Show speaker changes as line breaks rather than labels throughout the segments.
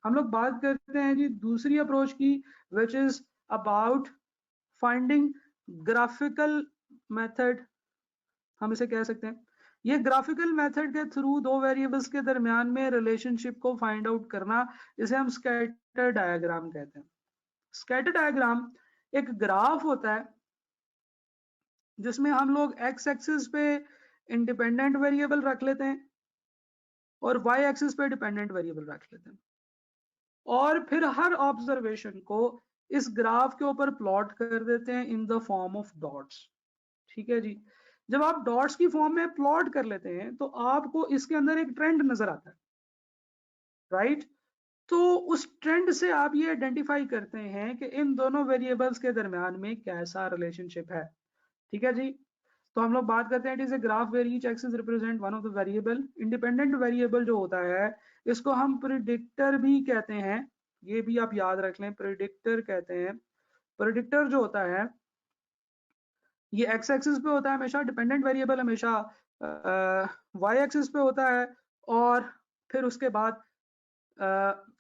हम लोग बात करते हैं जी दूसरी अप्रोच की, which is about finding graphical method, हम इसे कह सकते हैं। ये ग्राफिकल मेथड के थ्रू दो वेरिएबल्स के दरमियान में रिलेशनशिप को फाइंड आउट करना, इसे हम स्कैटर डायग्राम कहते हैं। स्कैटर डायग्राम एक ग्राफ होता है जिसमें हम लोग एक्स एक्सिस पे इंडिपेंडेंट वेरिएबल रख लेते हैं और वाई एक्सिस पे डिपेंडेंट वेरिएबल रख लेते हैं, और फिर हर ऑब्जर्वेशन को इस ग्राफ के ऊपर प्लॉट कर देते हैं in the form of dots. ठीक है जी। जब आप डॉट्स की फॉर्म में प्लॉट कर लेते हैं तो आपको इसके अंदर एक ट्रेंड नजर आता है, राइट। तो उस ट्रेंड से आप ये आइडेंटिफाई करते हैं कि इन दोनों वेरिएबल्स के दरमियान में कैसा रिलेशनशिप है। ठीक है जी। तो हम लोग बात करते हैं, it is a graph where each axis represent one of the variable. Independent variable जो होता है इसको हम प्रिडिक्टर भी कहते हैं, ये भी आप याद रख लें, प्रिडिक्टर कहते हैं। प्रिडिक्टर जो होता है ये एक्स एक्सिस पे होता है हमेशा, डिपेंडेंट वेरिएबल हमेशा वाई एक्सिस पे होता है, और फिर उसके बाद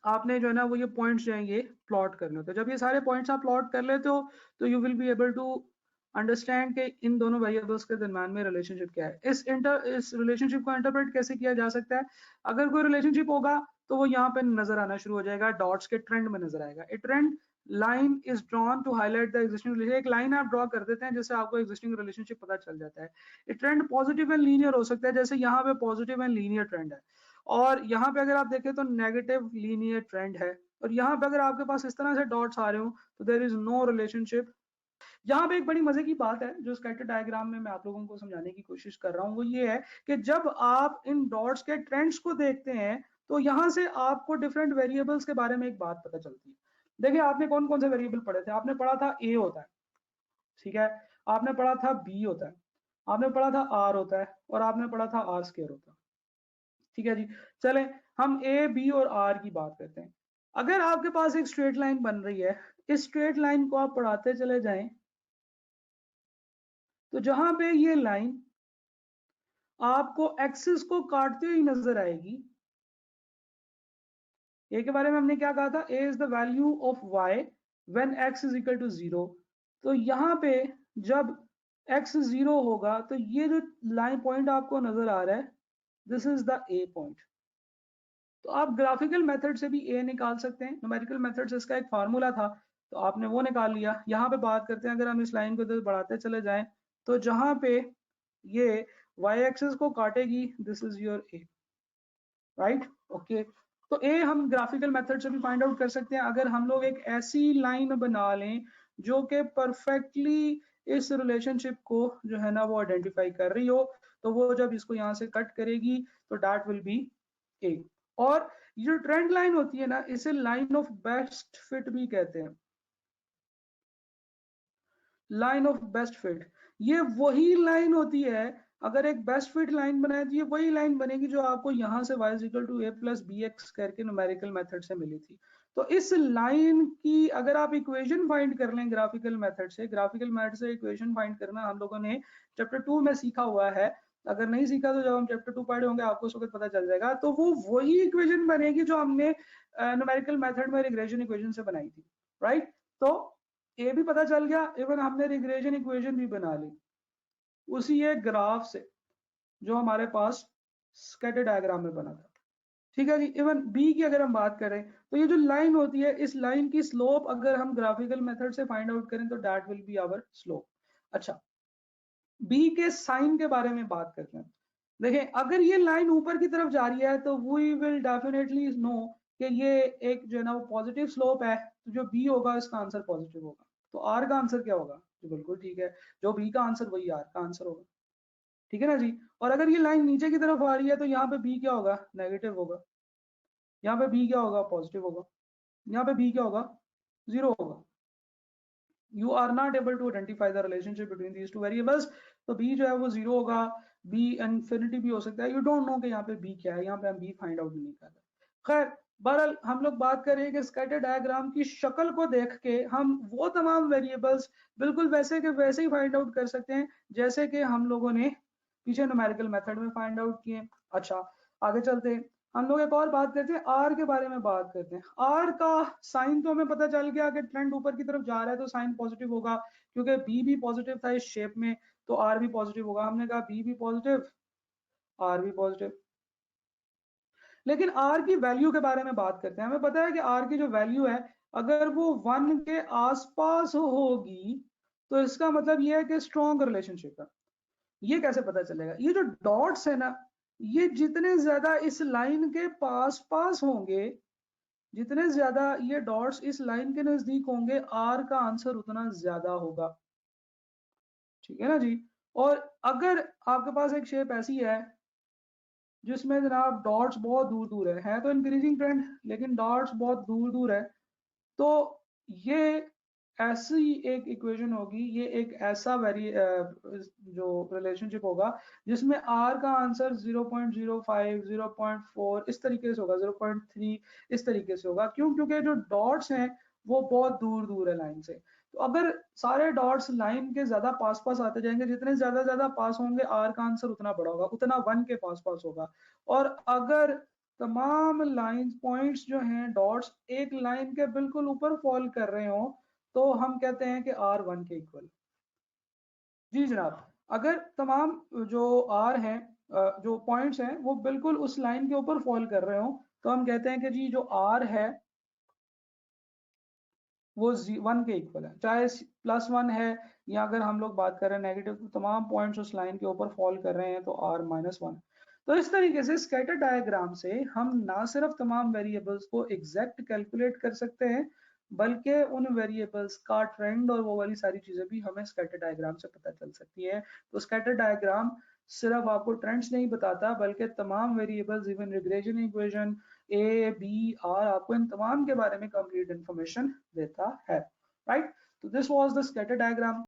आपने जो है ना वो ये पॉइंट्स जो हैं ये प्लॉट करने होते हैं। जब ये सारे पॉइंट्स आप प्लॉट कर लेते हो तो you will be able to understand कि इन दोनों वेरिएबल्स के दरम्यान में रिलेशनशिप क्या है। इस रिलेशनशिप को इंटरप्रेट कैसे किया जा सकता है? अगर कोई रिलेशनशिप होगा तो वो यहाँ पे नजर आना शुरू हो जाएगा, डॉट्स के ट्रेंड में नजर आएगा। A trend line is drawn to highlight the existing relationship. एक लाइन आप ड्रॉ कर देते हैं जिससे आपको एग्जिस्टिंग रिलेशनशिप पता चल जाता है। ए ट्रेंड पॉजिटिव एंड लीनियर हो सकता है, जैसे यहाँ पे पॉजिटिव एंड लीनियर ट्रेंड है, और यहाँ पे अगर आप देखें तो नेगेटिव लीनियर ट्रेंड है, और यहाँ पे अगर आपके पास इस तरह से डॉट्स आ रहे हो तो देयर इज नो रिलेशनशिप। यहाँ पे एक बड़ी मजे की बात है जो स्कैटर डायग्राम में मैं आप लोगों को समझाने की कोशिश कर रहा हूँ, वो ये है कि जब आप इन डॉट्स के ट्रेंड्स को देखते हैं तो यहाँ से आपको डिफरेंट वेरिएबल्स के बारे में एक बात पता चलती है। देखिए आपने कौन कौन से वेरिएबल पढ़े थे? आपने पढ़ा था ए होता है, ठीक है, आपने पढ़ा था बी होता है, आपने पढ़ा था आर होता है, और आपने पढ़ा था आर स्क्वायर होता है। ठीक है जी। चले हम ए बी और आर की बात करते हैं। अगर आपके पास एक स्ट्रेट लाइन बन रही है, इस स्ट्रेट लाइन को आप पढ़ाते चले जाएं तो जहां पे ये लाइन आपको एक्सिस को काटती हुई नजर आएगी, ए के बारे में हमने क्या कहा था? A is the value of y when x is equal to 0। तो यहाँ पे जब एक्स 0 होगा तो ये जो लाइन पॉइंट आपको नजर आ रहा है, this is the A point. तो आप ग्राफिकल मेथड से भी ए निकाल सकते हैं, न्यूमेरिकल मेथड से इसका एक फार्मूला था तो आपने वो निकाल लिया। यहाँ पे बात करते हैं, अगर हम इस लाइन को इधर बढ़ाते चले जाएं तो जहां पे ये y एक्सिस को काटेगी, this is your a, right. Okay, तो ए हम ग्राफिकल मेथड से भी फाइंड आउट कर सकते हैं। अगर हम लोग एक ऐसी लाइन बना लें जो कि परफेक्टली इस रिलेशनशिप को जो है ना वो आइडेंटिफाई कर रही हो, तो वो जब इसको यहाँ से कट करेगी तो दैट विल बी ए। और ये जो ट्रेंड लाइन होती है ना, इसे लाइन ऑफ बेस्ट फिट भी कहते हैं। लाइन ऑफ बेस्ट फिट, ये वही लाइन होती है, अगर एक बेस्ट फिट लाइन बनाए तो ये वही लाइन बनेगी जो आपको यहां से y equal to a plus b x करके न्यूमेरिकल मेथड से मिली थी। तो इस लाइन की अगर आप इक्वेशन फाइंड कर लें ग्राफिकल मेथड से, ग्राफिकल मेथड से इक्वेशन फाइंड करना हम लोगों ने चैप्टर 2 में सीखा हुआ है। अगर नहीं सीखा तो जब हम चैप्टर 2 पढ़े होंगे आपको उस वक्त पता चल जाएगा। तो वो वही इक्वेशन बनेगी जो हमने न्यूमेरिकल मेथड में रिग्रेशन इक्वेशन से बनाई थी, राइट। तो ए भी पता चल गया, इवन हमने रिग्रेशन इक्वेशन भी बना ली उसी एक ग्राफ से जो हमारे पास स्कैटर डायग्राम में बना था। ठीक है जी। इवन बी की अगर हम बात करें तो ये जो लाइन होती है, इस लाइन की स्लोप अगर हम ग्राफिकल मेथड से फाइंड आउट करें तो that will be our slope. अच्छा, बी के साइन के बारे में बात करते हैं। देखें अगर ये लाइन ऊपर की तरफ जा रही है तो वी विल डेफिनेटली नो कि ये एक जो है ना वो पॉजिटिव स्लोप है, तो जो बी होगा इसका आंसर पॉजिटिव होगा। तो आर का आंसर क्या होगा? जी बिल्कुल ठीक है, जो बी का आंसर वही आर का आंसर होगा। ठीक है ना जी। और अगर ये लाइन नीचे की तरफ आ रही है तो यहाँ पे बी क्या होगा? नेगेटिव होगा। यहाँ पे बी क्या होगा? पॉजिटिव होगा। यहाँ पे बी क्या होगा? 0 होगा। You are not able to identify the relationship between these two variables. तो बी जो है वो 0 होगा, बी इन्फिनिटी भी हो सकता है। यू डोंट नो कि यहाँ पे बी क्या है, यहाँ पे हम बी फाइंड आउट नहीं कर रहे। खैर बहरहाल हम लोग बात कर रहे हैं कि स्कैटर डायग्राम की शक्ल को देख के हम वो तमाम वेरिएबल्स बिल्कुल वैसे के वैसे ही फाइंड आउट कर सकते हैं जैसे कि हम लोगों ने पीछे न्यूमेरिकल मेथड में फाइंड आउट किए। अच्छा आगे चलते हैं, हम लोग एक और बात करते हैं, आर के बारे में बात करते हैं। आर का साइन तो हमें पता चल गया कि ट्रेंड ऊपर की तरफ जा रहा है तो साइन पॉजिटिव होगा, क्योंकि बी भी पॉजिटिव था इस शेप में, तो आर भी पॉजिटिव होगा। हमने कहा बी भी पॉजिटिव, आर भी पॉजिटिव। लेकिन आर की वैल्यू के बारे में बात करते हैं। हमें पता है कि आर की जो वैल्यू है, अगर वो 1 के आसपास होगी तो इसका मतलब ये है कि स्ट्रॉन्ग रिलेशनशिप है। ये कैसे पता चलेगा? ये जो डॉट्स है ना, ये जितने ज्यादा इस लाइन के पास पास होंगे, जितने ज्यादा ये डॉट्स इस लाइन के नजदीक होंगे, आर का आंसर उतना ज्यादा होगा। ठीक है ना जी। और अगर आपके पास एक शेप ऐसी है जिसमें जनाब डॉट्स बहुत दूर दूर है तो इंक्रीजिंग ट्रेंड, लेकिन डॉट्स बहुत दूर दूर है, तो ये ऐसी एक इक्वेशन होगी, ये एक ऐसा जो रिलेशनशिप होगा जिसमें आर का आंसर 0.05, 0.4 इस तरीके से होगा, 0.3 इस तरीके से होगा। क्यों? क्योंकि जो डॉट्स हैं वो बहुत दूर दूर है लाइन से। तो अगर सारे डॉट्स लाइन के ज्यादा पास पास आते जाएंगे, जितने ज्यादा ज्यादा पास होंगे आर का आंसर उतना बड़ा होगा, उतना 1 के पास पास होगा। और अगर तमाम लाइन पॉइंट्स जो हैं डॉट्स एक लाइन के बिल्कुल ऊपर फॉल कर रहे हो, तो हम कहते हैं कि आर 1 के इक्वल। जी जनाब। अगर तमाम जो आर हैं, जो पॉइंट्स हैं वो बिल्कुल उस लाइन के ऊपर फॉल कर रहे हो, तो हम कहते हैं कि जी जो आर है वो 1 के इक्वल है। चाहे +1 है, या अगर हम लोग बात कर रहे हैं नेगेटिव, तो तमाम पॉइंट्स उस लाइन के ऊपर फॉल कर रहे हैं तो आर -1। तो इस तरीके से स्कैटर डायग्राम से हम ना सिर्फ तमाम वेरिएबल्स को एग्जैक्ट कैलकुलेट कर सकते हैं, बल्कि उन वेरिएबल्स का ट्रेंड और वो वाली सारी चीजें भी हमें स्कैटर डायग्राम से पता चल सकती है। तो स्कैटर डायग्राम सिर्फ आपको ट्रेंड्स नहीं बताता, बल्कि तमाम variables, even regression equation a b r, आपको इन तमाम के बारे में कंप्लीट इंफॉर्मेशन देता है। राइट? तो this was the scatter diagram.